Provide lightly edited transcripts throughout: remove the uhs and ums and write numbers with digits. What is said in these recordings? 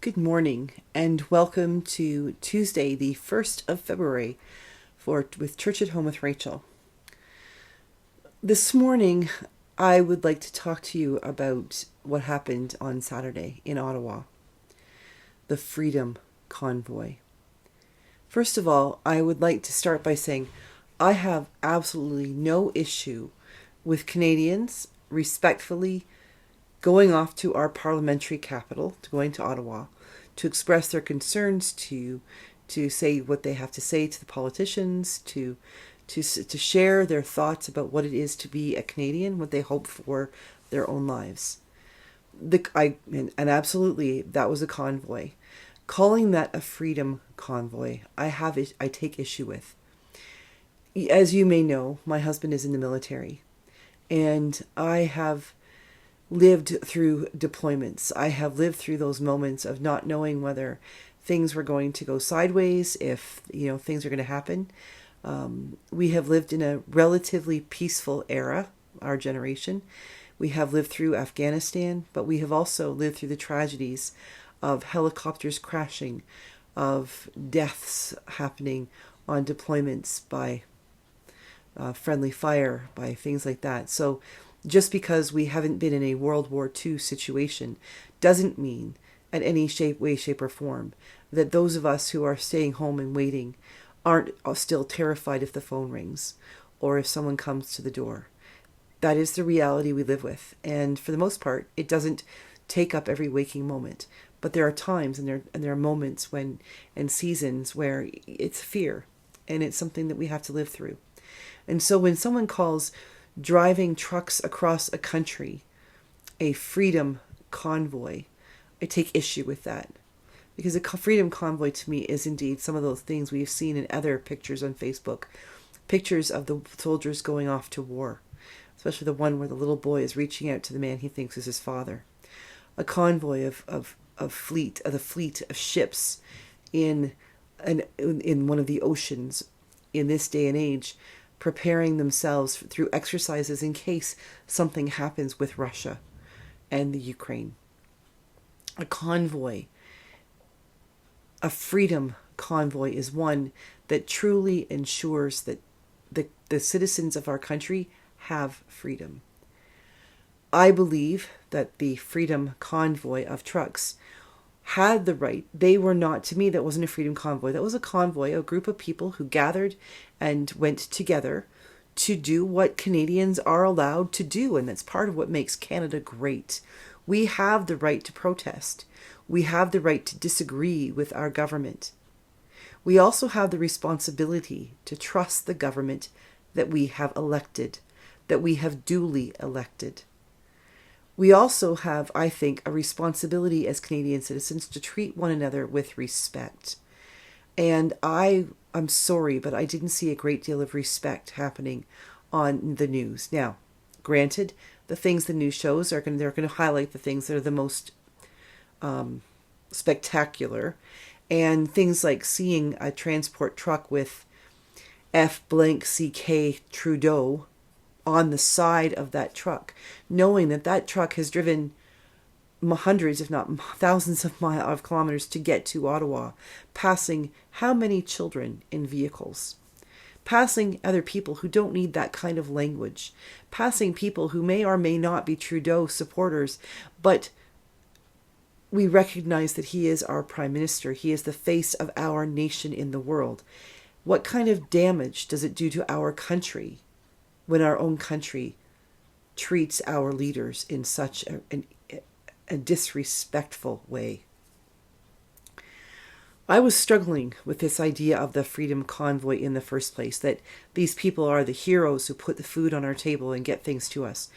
Good morning and welcome to Tuesday, the 1st of February with Church at Home with Rachael. This morning, I would like to talk to you about what happened on Saturday in Ottawa, the Freedom Convoy. First of all, I would like to start by saying I have absolutely no issue with Canadians respectfully going off to our parliamentary capital, going to Ottawa, to express their concerns, to say what they have to say to the politicians, to share their thoughts about what it is to be a Canadian, what they hope for their own lives. And absolutely, that was a convoy. Calling that a freedom convoy, I take issue with. As you may know, my husband is in the military, and I have lived through deployments. I have lived through those moments of not knowing whether things were going to go sideways, if things are going to happen. We have lived in a relatively peaceful era, our generation. We have lived through Afghanistan, but we have also lived through the tragedies of helicopters crashing, of deaths happening on deployments by friendly fire, by things like that. So just because we haven't been in a World War II situation doesn't mean, in any way, shape, or form, that those of us who are staying home and waiting aren't still terrified if the phone rings or if someone comes to the door. That is the reality we live with. And for the most part, it doesn't take up every waking moment. But there are times and there are moments and seasons where it's fear, and it's something that we have to live through. And so when someone calls driving trucks across a country a freedom convoy, I take issue with that. Because a freedom convoy to me is indeed some of those things we've seen in other pictures on Facebook. Pictures of the soldiers going off to war. Especially the one where the little boy is reaching out to the man he thinks is his father. A convoy of the fleet of ships in one of the oceans in this day and age, preparing themselves through exercises in case something happens with Russia and the Ukraine. A convoy, a freedom convoy, is one that truly ensures that the citizens of our country have freedom. I believe that the freedom convoy of trucks had the right. They were not, to me, that wasn't a freedom convoy. That was a convoy, a group of people who gathered and went together to do what Canadians are allowed to do. And that's part of what makes Canada great. We have the right to protest. We have the right to disagree with our government. We also have the responsibility to trust the government that we have elected, that we have duly elected. We also have, I think, a responsibility as Canadian citizens to treat one another with respect. And I'm sorry, but I didn't see a great deal of respect happening on the news. Now, granted, the things the news shows they're going to highlight the things that are the most spectacular, and things like seeing a transport truck with F blank CK Trudeau on the side of that truck, knowing that truck has driven hundreds, if not thousands of kilometers to get to Ottawa, passing how many children in vehicles, passing other people who don't need that kind of language, passing people who may or may not be Trudeau supporters, but we recognize that he is our Prime Minister. He is the face of our nation in the world. What kind of damage does it do to our country when our own country treats our leaders in such a disrespectful way? I was struggling with this idea of the Freedom Convoy in the first place, that these people are the heroes who put the food on our table and get things to us,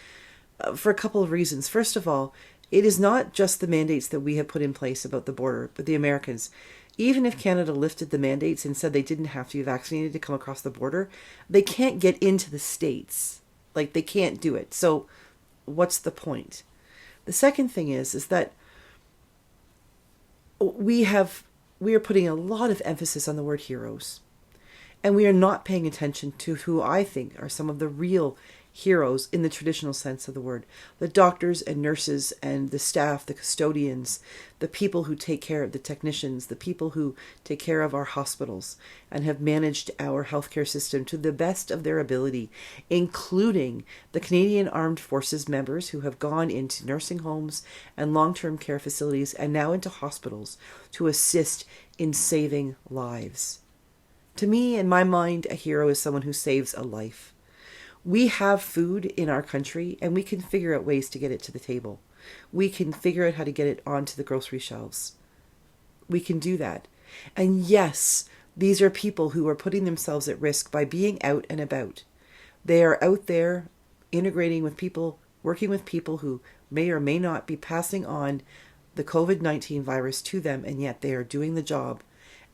for a couple of reasons. First of all, it is not just the mandates that we have put in place about the border, but the Americans. Even if Canada lifted the mandates and said they didn't have to be vaccinated to come across the border, they can't get into the States. Like, they can't do it. So what's the point? The second thing is that we are putting a lot of emphasis on the word heroes. And we are not paying attention to who I think are some of the real heroes in the traditional sense of the word. The doctors and nurses and the staff, the custodians, the people who take care of the technicians, the people who take care of our hospitals and have managed our healthcare system to the best of their ability, including the Canadian Armed Forces members who have gone into nursing homes and long-term care facilities and now into hospitals to assist in saving lives. To me, in my mind, a hero is someone who saves a life. We have food in our country, and we can figure out ways to get it to the table. We can figure out how to get it onto the grocery shelves. We can do that. And yes, these are people who are putting themselves at risk by being out and about. They are out there integrating with people, working with people who may or may not be passing on the COVID-19 virus to them, and yet they are doing the job.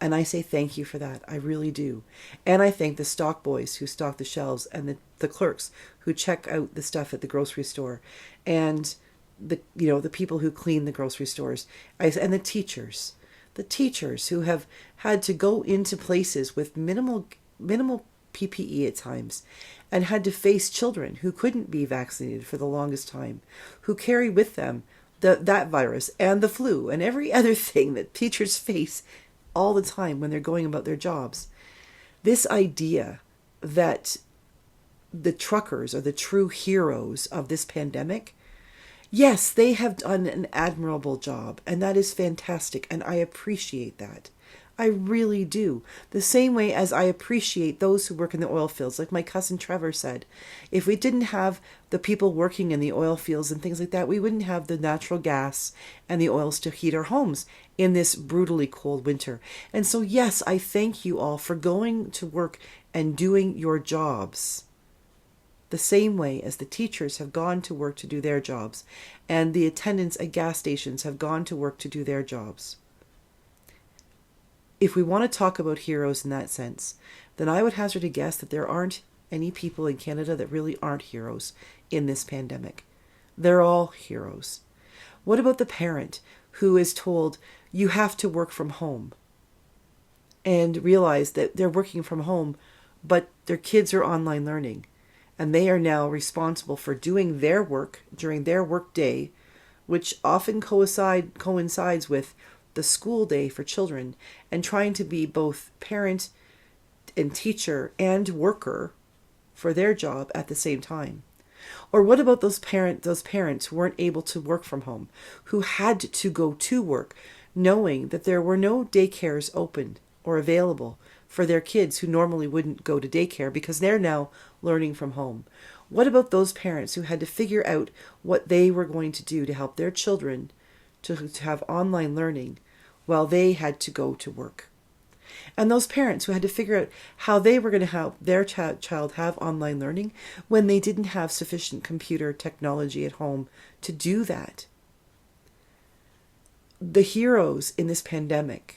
And I say thank you for that. I really do. And I thank the stock boys who stock the shelves and the clerks who check out the stuff at the grocery store and the people who clean the grocery stores and the teachers who have had to go into places with minimal PPE at times and had to face children who couldn't be vaccinated for the longest time, who carry with them that virus and the flu and every other thing that teachers face all the time when they're going about their jobs. This idea that the truckers are the true heroes of this pandemic, yes, they have done an admirable job, and that is fantastic, and I appreciate that. I really do. The same way as I appreciate those who work in the oil fields. Like my cousin Trevor said, if we didn't have the people working in the oil fields and things like that, we wouldn't have the natural gas and the oils to heat our homes in this brutally cold winter. And so, yes, I thank you all for going to work and doing your jobs the same way as the teachers have gone to work to do their jobs and the attendants at gas stations have gone to work to do their jobs. If we want to talk about heroes in that sense, then I would hazard a guess that there aren't any people in Canada that really aren't heroes in this pandemic. They're all heroes. What about the parent who is told you have to work from home and realize that they're working from home, but their kids are online learning and they are now responsible for doing their work during their work day, which often coincides with the school day for children, and trying to be both parent and teacher and worker for their job at the same time? Or what about those parents who weren't able to work from home, who had to go to work, knowing that there were no daycares open or available for their kids who normally wouldn't go to daycare because they're now learning from home? What about those parents who had to figure out what they were going to do to help their children to have online learning while they had to go to work? And those parents who had to figure out how they were going to help their child have online learning when they didn't have sufficient computer technology at home to do that. The heroes in this pandemic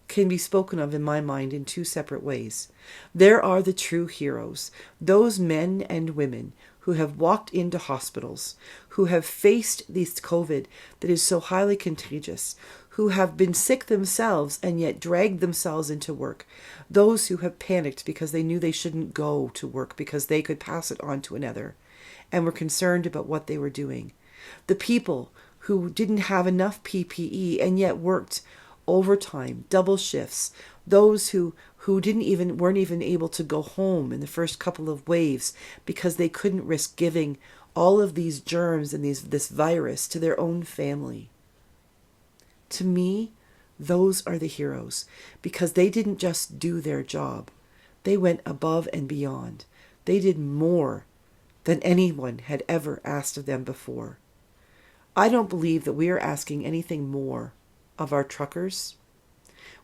can be spoken of in my mind in two separate ways. There are the true heroes, those men and women who have walked into hospitals, who have faced this COVID that is so highly contagious, who have been sick themselves and yet dragged themselves into work, those who have panicked because they knew they shouldn't go to work because they could pass it on to another and were concerned about what they were doing, the people who didn't have enough PPE and yet worked overtime, double shifts, those who weren't even able to go home in the first couple of waves because they couldn't risk giving all of these germs and this virus to their own family. To me, those are the heroes because they didn't just do their job. They went above and beyond. They did more than anyone had ever asked of them before. I don't believe that we are asking anything more of our truckers.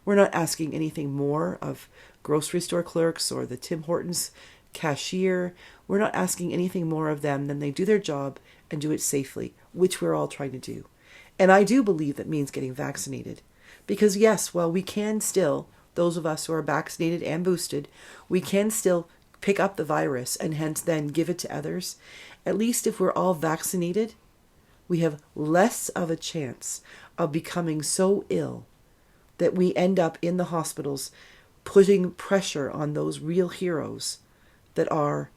We're not asking anything more of grocery store clerks or the Tim Hortons cashier. We're not asking anything more of them than they do their job and do it safely, which we're all trying to do. And I do believe that means getting vaccinated. Because yes, while we can still, those of us who are vaccinated and boosted, we can still pick up the virus and hence then give it to others. At least if we're all vaccinated, we have less of a chance of becoming so ill that we end up in the hospitals putting pressure on those real heroes that are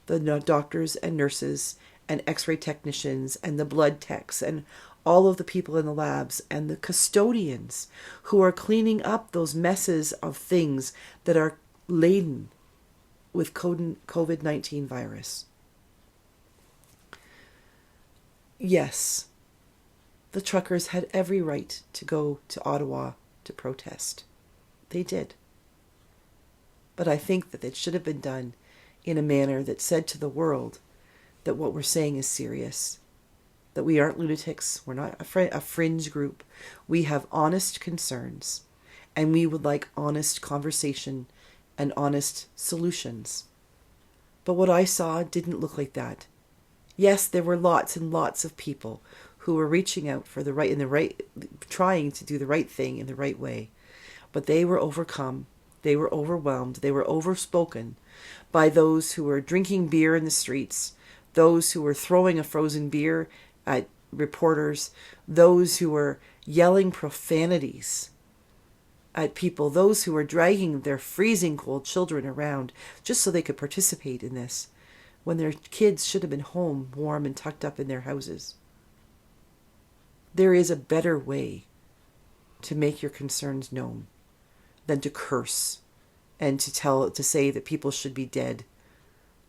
the doctors and nurses and x-ray technicians and the blood techs and all of the people in the labs and the custodians who are cleaning up those messes of things that are laden with COVID-19 virus. Yes, the truckers had every right to go to Ottawa to protest. They did. But I think that it should have been done in a manner that said to the world that what we're saying is serious, that we aren't lunatics, we're not a fringe group. We have honest concerns, and we would like honest conversation and honest solutions. But what I saw didn't look like that. Yes, there were lots and lots of people who were reaching out for trying to do the right thing in the right way. But they were overcome, they were overwhelmed, they were overspoken by those who were drinking beer in the streets, those who were throwing a frozen beer at reporters, those who were yelling profanities at people, those who were dragging their freezing cold children around just so they could participate in this, when their kids should have been home, warm and tucked up in their houses. There is a better way to make your concerns known than to curse and to say that people should be dead,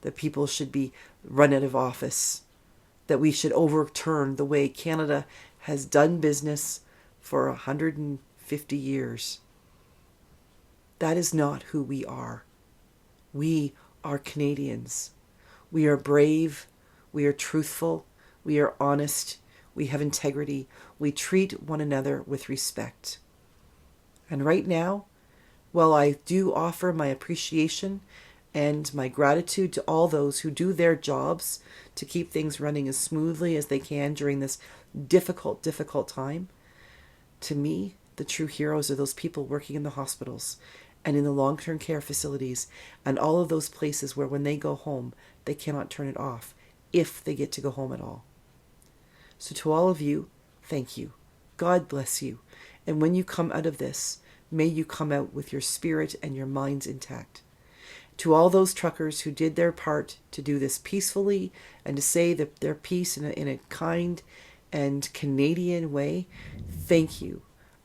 that people should be run out of office, that we should overturn the way Canada has done business for 150 years. That is not who we are. We are Canadians. We are brave. We are truthful. We are honest. We have integrity. We treat one another with respect. And right now, while I do offer my appreciation and my gratitude to all those who do their jobs to keep things running as smoothly as they can during this difficult time, to me, the true heroes are those people working in the hospitals and in the long-term care facilities and all of those places where when they go home, they cannot turn it off, if they get to go home at all. So to all of you, thank you. God bless you. And when you come out of this, may you come out with your spirit and your minds intact. To all those truckers who did their part to do this peacefully and to say their piece in a kind and Canadian way, thank you.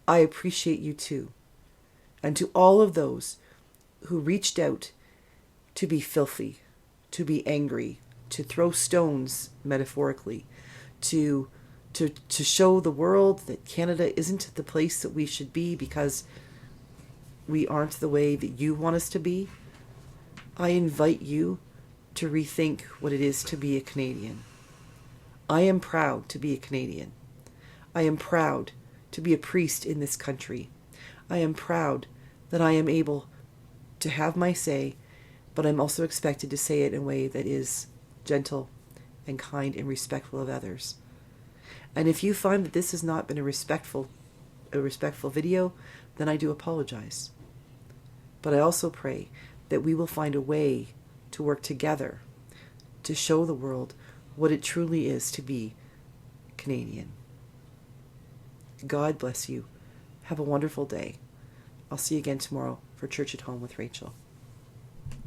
I appreciate you too. And to all of those who reached out to be filthy, to be angry, to throw stones, metaphorically, to show the world that Canada isn't the place that we should be because we aren't the way that you want us to be, I invite you to rethink what it is to be a Canadian. I am proud to be a Canadian. I am proud to be a priest in this country. I am proud that I am able to have my say, but I'm also expected to say it in a way that is gentle and kind and respectful of others. And if you find that this has not been a respectful video, then I do apologize. But I also pray that we will find a way to work together to show the world what it truly is to be Canadian. God bless you. Have a wonderful day. I'll see you again tomorrow for Church at Home with Rachael.